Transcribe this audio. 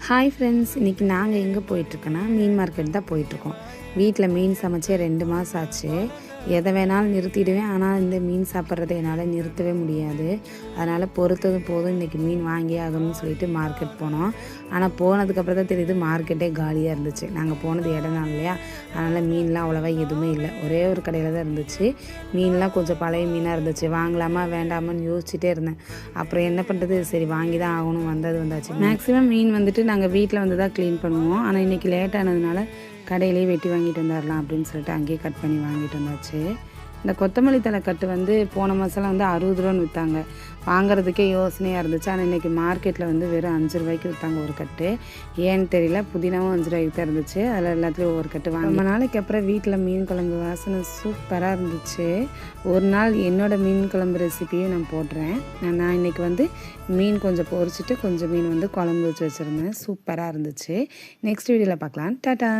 Hi friends, இன்றைக்கி நாங்கள் எங்கே போயிட்டுருக்கோன்னா மீன் மார்க்கெட் தான் போயிட்டுருக்கோம். வீட்டில் மீன் சமைச்சே 2 மாதம் ஆச்சு. எதை வேணாலும் நிறுத்திடுவேன், ஆனால் இந்த மீன் சாப்பிட்றதை என்னால் நிறுத்தவே முடியாது. அதனால் பொறுத்தது போதும், இன்றைக்கி மீன் வாங்கி ஆகணும்னு சொல்லிட்டு மார்க்கெட் போனோம். ஆனால் போனதுக்கப்புறம் தான் தெரியுது மார்க்கெட்டே காலியாக இருந்துச்சு. நாங்கள் போனது இடம்தான் இல்லையா, அதனால் மீன்லாம் அவ்வளோவா எதுவுமே இல்லை. ஒரே ஒரு கடையில் தான் இருந்துச்சு. மீன்லாம் கொஞ்சம் பழைய மீனாக இருந்துச்சு. வாங்கலாமா வேண்டாமான்னு யோசிச்சுட்டே இருந்தேன். அப்புறம் என்ன பண்ணுறது, சரி வாங்கி தான் ஆகணும், வந்தாச்சு. மேக்ஸிமம் மீன் வந்துட்டு நாங்கள் வீட்டில் வந்து தான் க்ளீன் பண்ணுவோம். ஆனால் இன்றைக்கி லேட் ஆனதுனால கடையிலே வெட்டி வாங்கிட்டு வந்துடலாம் அப்படின்னு சொல்லிட்டு அங்கேயே கட் பண்ணி வாங்கிட்டு வந்தாச்சு. இந்த கொத்தமல்லி தழை கட்டு வந்து போன மாதம்லாம் வந்து 60 ரூபான்னு விற்றாங்க. வாங்குறதுக்கே யோசனையாக இருந்துச்சு. ஆனால் இன்றைக்கி மார்க்கெட்டில் வந்து வெறும் 5 ரூபாய்க்கு விற்றாங்க ஒரு கட்டு. ஏன்னு தெரியல, புதினாவும் 5 ரூபாய்க்கு தான் இருந்துச்சு. அதில் எல்லாத்துலேயும் ஒவ்வொரு கட்டு வாங்க. ரொம்ப நாளைக்கு அப்புறம் வீட்டில் மீன் குழம்பு வாசனை சூப்பராக இருந்துச்சு. ஒரு நாள் என்னோடய மீன் குழம்பு ரெசிபியும் நான் போடுறேன். நான் இன்றைக்கி வந்து மீன் கொஞ்சம் பொரிச்சிட்டு கொஞ்சம் மீன் வந்து குழம்பு வச்சுருந்தேன். சூப்பராக இருந்துச்சு. நெக்ஸ்ட் வீடியோவில் பார்க்கலாம். டாட்டா.